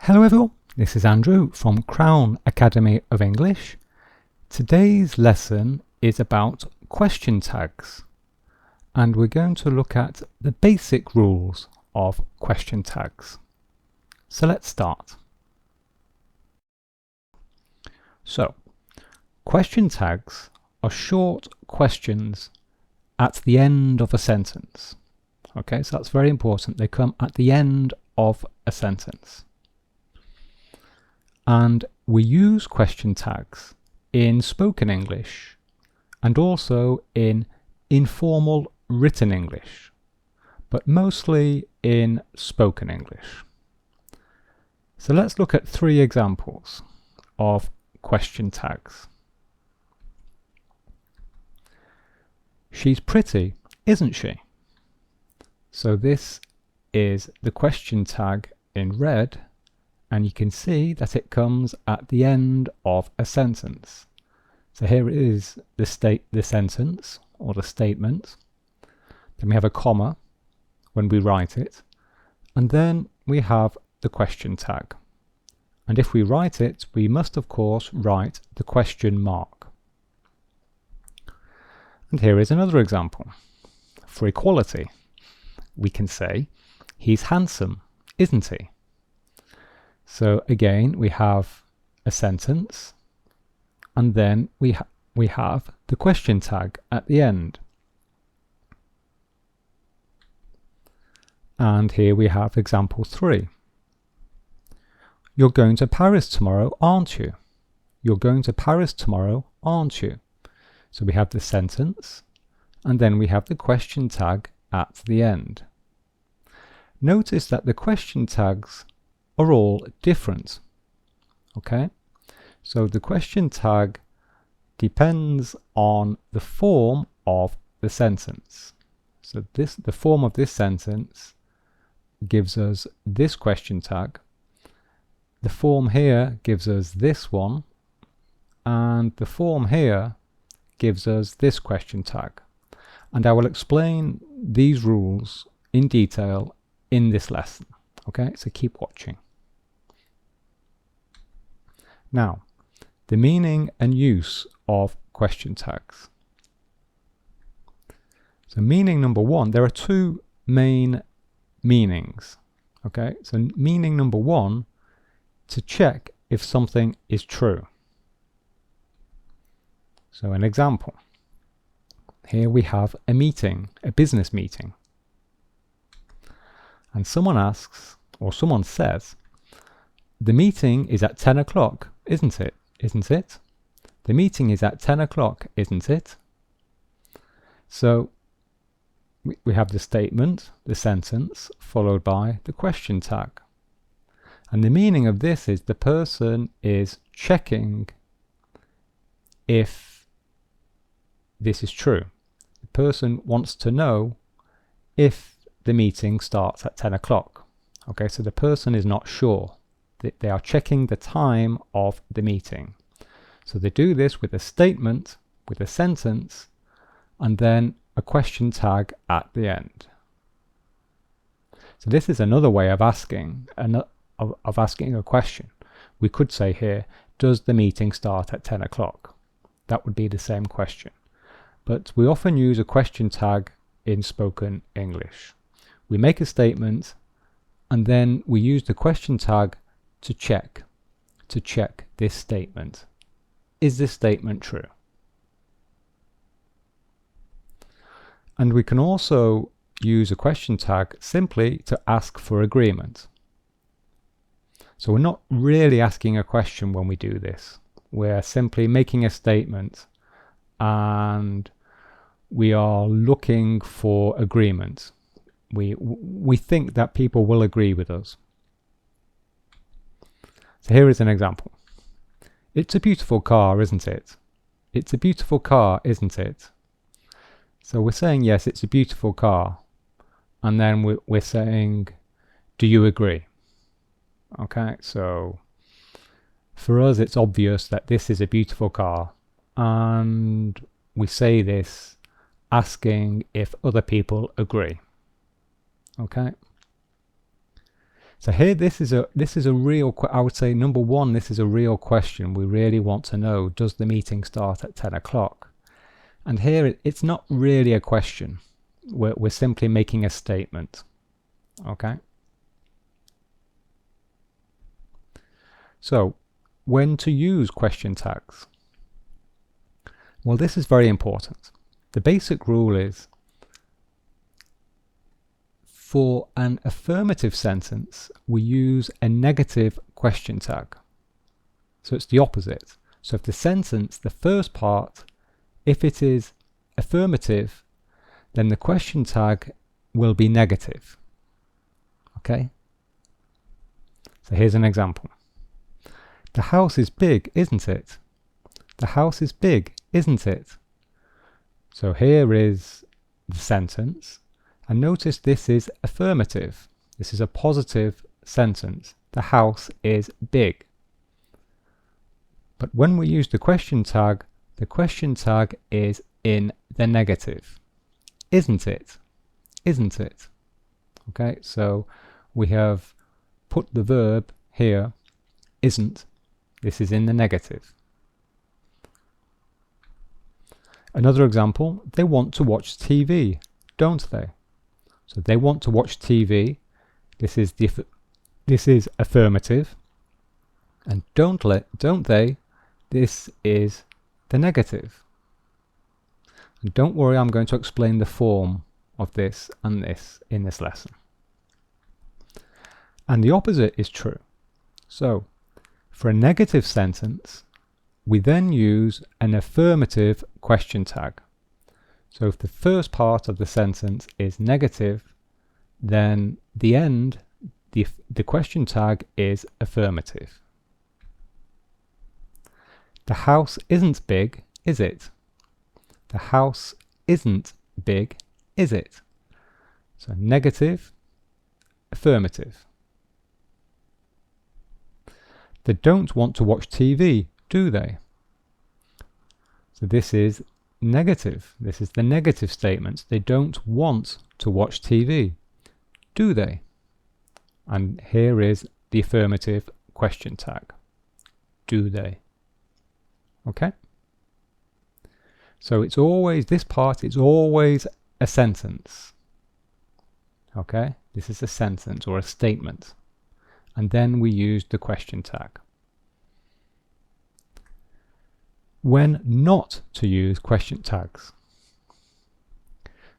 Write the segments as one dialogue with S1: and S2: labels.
S1: Hello everyone, this is Andrew from Crown Academy of English. Today's lesson is about question tags, and we're going to look at the basic rules of question tags. So let's start. So, question tags are short questions at the end of a sentence. Okay, so that's very important. They come at the end of a sentence. And we use question tags in spoken English and also in informal written English, but mostly in spoken English. So let's look at 3 examples of question tags. She's pretty, isn't she? So this is the question tag in red, and you can see that it comes at the end of a sentence. So here is the sentence or the statement. Then we have a comma when we write it, and then we have the question tag. And if we write it, we must of course write the question mark. And here is another example. For equality, we can say, he's handsome, isn't he? So again, we have a sentence, and then we have the question tag at the end. And here we have example 3. You're going to Paris tomorrow, aren't you? You're going to Paris tomorrow, aren't you? So we have the sentence, and then we have the question tag at the end. Notice that the question tags are all different. Okay, so the question tag depends on the form of the sentence. So the form of this sentence gives us this question tag. The form here gives us this one, and the form here gives us this question tag. And I will explain these rules in detail in this lesson. Okay, so keep watching. Now, the meaning and use of question tags. So meaning number 1, there are 2 main meanings. Okay, so meaning number 1, to check if something is true. So an example. Here we have a meeting, a business meeting. And someone asks, or someone says, the meeting is at 10 o'clock, isn't it? Isn't it? The meeting is at 10 o'clock, isn't it? So we have the statement, the sentence, followed by the question tag. And the meaning of this is the person is checking if this is true. The person wants to know if the meeting starts at 10 o'clock. Okay, so the person is not sure. They are checking the time of the meeting. So they do this with a statement, with a sentence, and then a question tag at the end. So this is another way of asking a question. We could say here, does the meeting start at 10 o'clock? That would be the same question. But we often use a question tag in spoken English. We make a statement, and then we use the question tag to check this statement. Is this statement true? And we can also use a question tag simply to ask for agreement. So we're not really asking a question when we do this. We're simply making a statement, and we are looking for agreement. We think that people will agree with us. So here is an example. It's a beautiful car, isn't it? It's a beautiful car, isn't it? So we're saying, yes, it's a beautiful car. And then we're saying, do you agree? Okay, so for us, it's obvious that this is a beautiful car. And we say this asking if other people agree. Okay. So here, this is a real, I would say number one, this is a real question. We really want to know, does the meeting start at 10 o'clock? And here it's not really a question. We're simply making a statement. Okay. So when to use question tags? Well, this is very important. The basic rule is, for an affirmative sentence, we use a negative question tag. So it's the opposite. So if the sentence, the first part, if it is affirmative, then the question tag will be negative. Okay? So here's an example. The house is big, isn't it? The house is big, isn't it? So here is the sentence. And notice this is affirmative. This is a positive sentence. The house is big. But when we use the question tag is in the negative. Isn't it? Isn't it? Okay, so we have put the verb here, isn't. This is in the negative. Another example, they want to watch TV, don't they? So they want to watch TV. This is affirmative. And don't they? This is the negative. And don't worry, I'm going to explain the form of this and this in this lesson. And the opposite is true. So for a negative sentence, we then use an affirmative question tag. So if the first part of the sentence is negative, then the end, the question tag is affirmative. The house isn't big, is it? The house isn't big, is it? So negative, affirmative. They don't want to watch TV, do they? So this is negative. This is the negative statement. They don't want to watch TV, do they? And here is the affirmative question tag. Do they? Okay? So it's always, this part is always a sentence. Okay? This is a sentence or a statement. And then we use the question tag. When not to use question tags.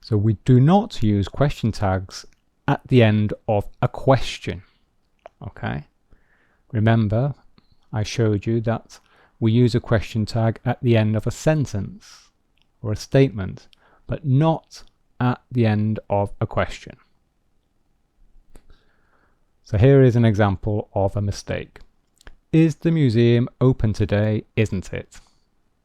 S1: So we do not use question tags at the end of a question. Okay? Remember, I showed you that we use a question tag at the end of a sentence or a statement, but not at the end of a question. So here is an example of a mistake. Is the museum open today, isn't it?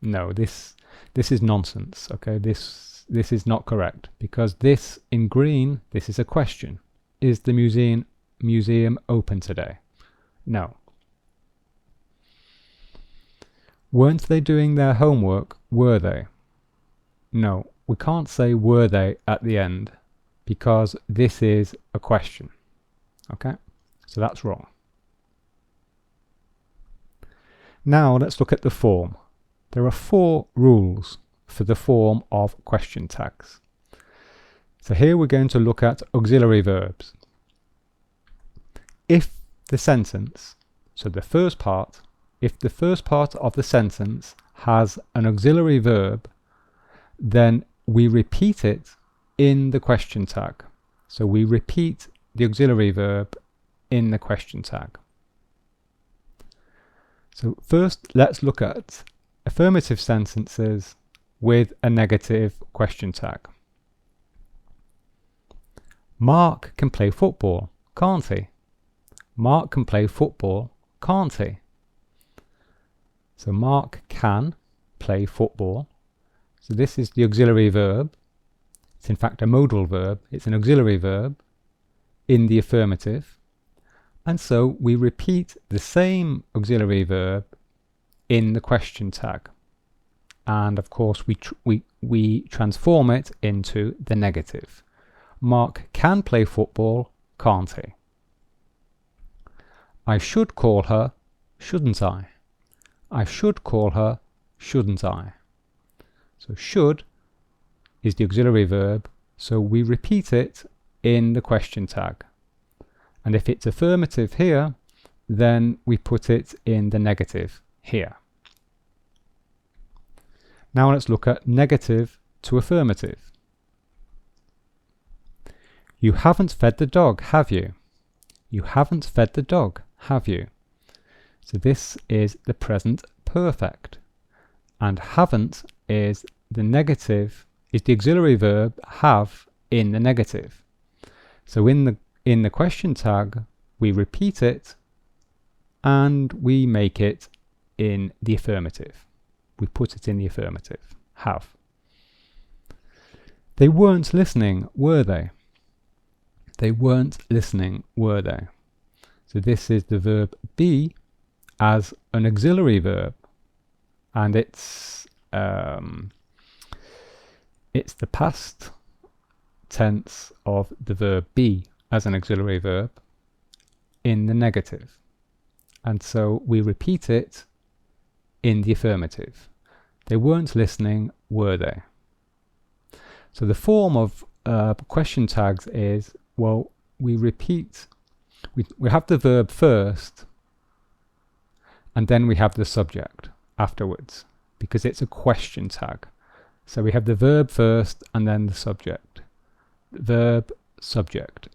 S1: No, this is nonsense. Okay, this is not correct, because this in green, this is a question. Is the museum open today? No. Weren't they doing their homework, were they? No, we can't say were they at the end, because this is a question. Okay, so that's wrong. Now let's look at the form. There are 4 rules for the form of question tags. So here we're going to look at auxiliary verbs. If the sentence, so the first part, if the first part of the sentence has an auxiliary verb, then we repeat it in the question tag. So we repeat the auxiliary verb in the question tag. So first, let's look at affirmative sentences with a negative question tag. Mark can play football, can't he? Mark can play football, can't he? So Mark can play football. So this is the auxiliary verb. It's in fact a modal verb. It's an auxiliary verb in the affirmative. And so we repeat the same auxiliary verb in the question tag. And of course we transform it into the negative. Mark can play football, can't he? I should call her, shouldn't I? I should call her, shouldn't I? So should is the auxiliary verb, so we repeat it in the question tag. And if it's affirmative here, then we put it in the negative here. Now let's look at negative to affirmative. You haven't fed the dog, have you? You haven't fed the dog, have you? So this is the present perfect. And haven't is the negative, is the auxiliary verb have in the negative. So in the question tag, we repeat it and we make it in the affirmative. We put it in the affirmative, have. They weren't listening, were they? They weren't listening, were they? So this is the verb be as an auxiliary verb, and it's the past tense of the verb be as an auxiliary verb in the negative. And so we repeat it in the affirmative. They weren't listening, were they? So the form of question tags is, well, we repeat, we have the verb first, and then we have the subject afterwards, because it's a question tag. So we have the verb first and then the subject. Verb, subject.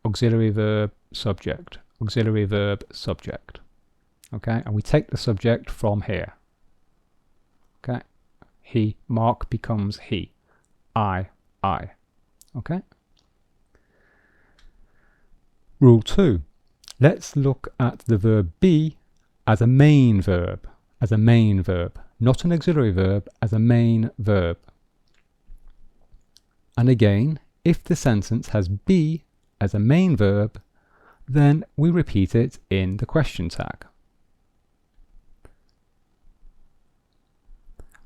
S1: Auxiliary verb, subject. Auxiliary verb, subject. Okay, and we take the subject from here. Okay, he, Mark becomes he. I. Okay. Rule 2. Let's look at the verb be as a main verb. As a main verb. Not an auxiliary verb, as a main verb. And again, if the sentence has be as a main verb, then we repeat it in the question tag.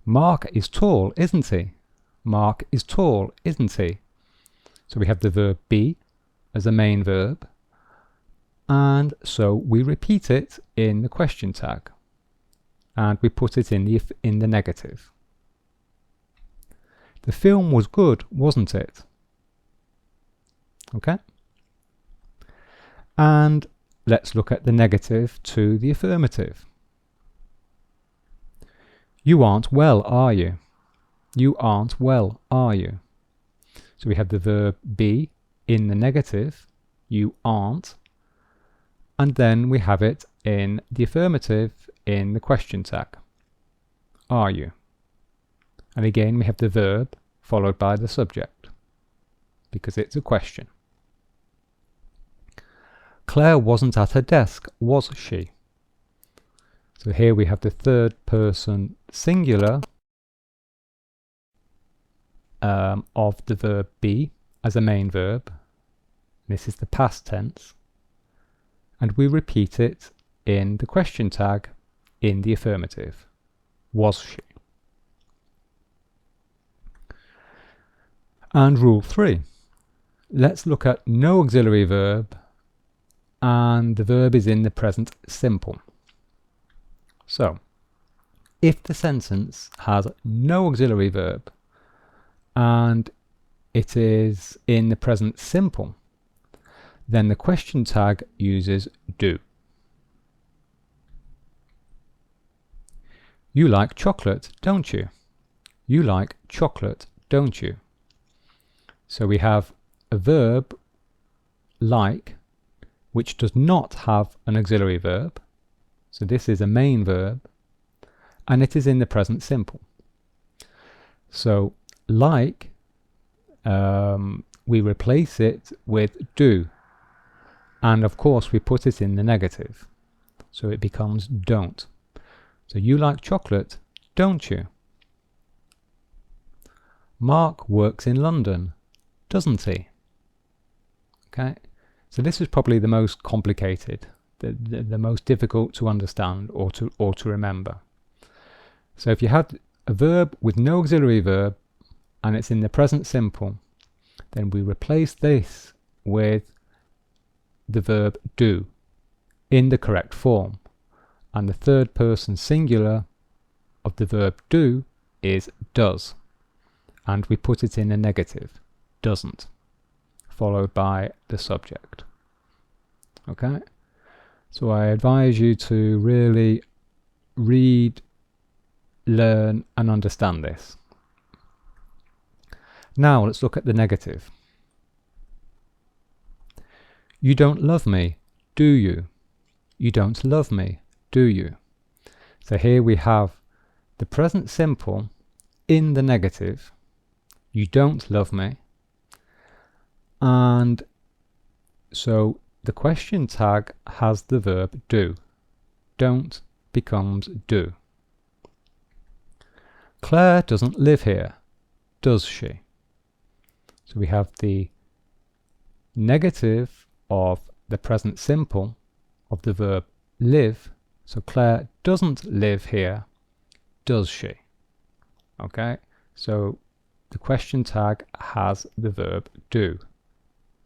S1: Mark is tall, isn't he? Mark is tall, isn't he? So we have the verb be as a main verb, and so we repeat it in the question tag, and we put it in the negative. The film was good, wasn't it? Okay. And let's look at the negative to the affirmative. You aren't well, are you? You aren't well, are you? So we have the verb be in the negative, you aren't, and then we have it in the affirmative in the question tag. Are you? And again we have the verb followed by the subject, because it's a question. Claire wasn't at her desk, was she? So here we have the third person singular of the verb be as a main verb. This is the past tense. And we repeat it in the question tag in the affirmative. Was she? And rule 3. Let's look at no auxiliary verb, and the verb is in the present simple. So, if the sentence has no auxiliary verb and it is in the present simple, then the question tag uses do. You like chocolate, don't you? You like chocolate, don't you? So we have a verb like, which does not have an auxiliary verb. So this is a main verb, and it is in the present simple. So like, we replace it with do, and of course we put it in the negative, so it becomes don't. So you like chocolate, don't you? Mark works in London, doesn't he? Okay, so this is probably the most complicated, the most difficult to understand or to remember. So if you had a verb with no auxiliary verb and it's in the present simple, then we replace this with the verb do, in the correct form. And the third person singular of the verb do is does. And we put it in a negative, doesn't, followed by the subject. Okay? So I advise you to really read, learn, and understand this. Now let's look at the negative. You don't love me, do you? You don't love me, do you? So here we have the present simple in the negative. You don't love me. And so the question tag has the verb do. Don't becomes do. Claire doesn't live here, does she? So we have the negative of the present simple of the verb live. So Claire doesn't live here, does she? Okay, so the question tag has the verb do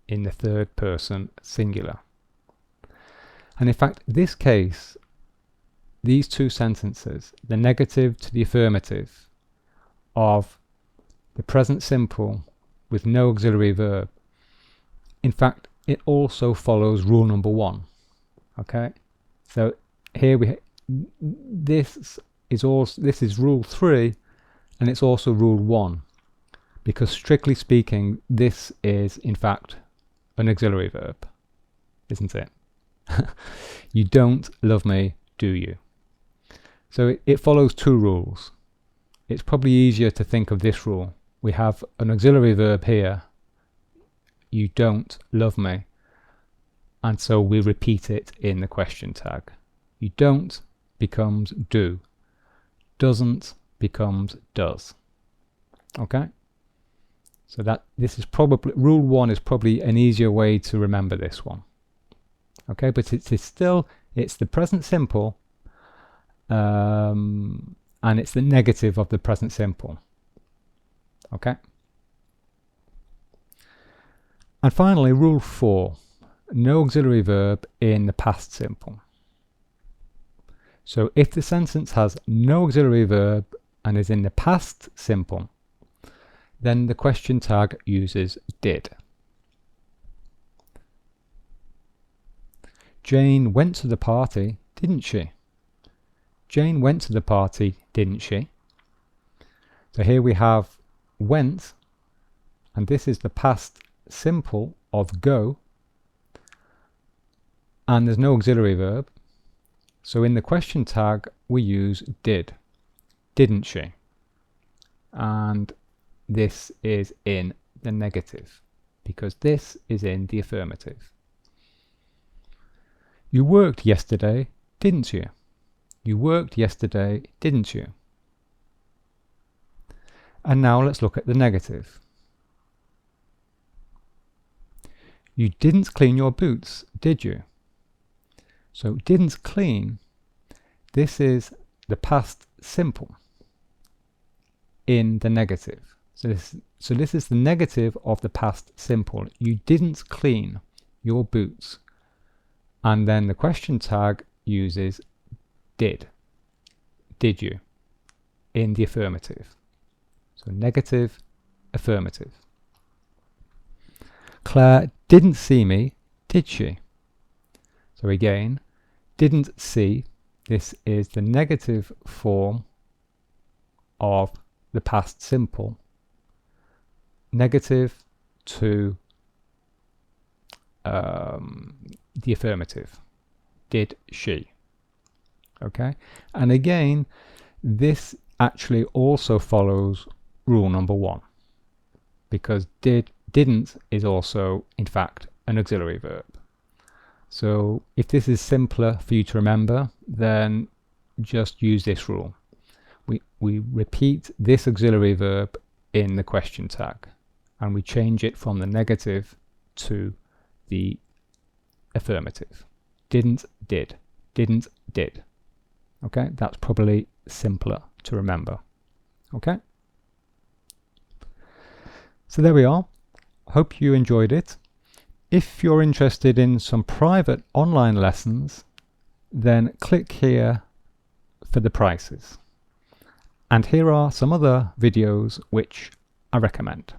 S1: in the third person singular. And in fact, this case, these two sentences, the negative to the affirmative of the present simple with no auxiliary verb, in fact, it also follows rule number 1. Okay, so here this is rule 3, and it's also rule 1, because strictly speaking, this is in fact an auxiliary verb, isn't it? You don't love me, do you? So it follows 2 rules. It's probably easier to think of this rule. We have an auxiliary verb here, you don't love me, and so we repeat it in the question tag. You don't becomes do, doesn't becomes does. Okay, so this is probably rule 1 is probably an easier way to remember this one. Okay, but it's the present simple, and it's the negative of the present simple. Okay, and finally rule 4, no auxiliary verb in the past simple. So if the sentence has no auxiliary verb and is in the past simple, then the question tag uses did. Jane went to the party, didn't she? Jane went to the party, didn't she? So here we have went, and this is the past simple of go, and there's no auxiliary verb. So in the question tag we use did, didn't she? And this is in the negative because this is in the affirmative. You worked yesterday, didn't you? You worked yesterday, didn't you? And now let's look at the negative. You didn't clean your boots, did you? So didn't clean, this is the past simple in the negative. So this is the negative of the past simple. You didn't clean your boots. And then the question tag uses did. Did you? In the affirmative. So negative, affirmative. Claire didn't see me, did she? So again, didn't see, this is the negative form of the past simple. Negative to the affirmative. Did she? Okay, and again, this actually also follows rule number 1 because didn't is also in fact an auxiliary verb. So if this is simpler for you to remember, then just use this rule. We repeat this auxiliary verb in the question tag and we change it from the negative to the affirmative. Didn't, did. Didn't, did. Okay, that's probably simpler to remember. Okay, so there we are. Hope you enjoyed it. If you're interested in some private online lessons, then click here for the prices. And here are some other videos which I recommend.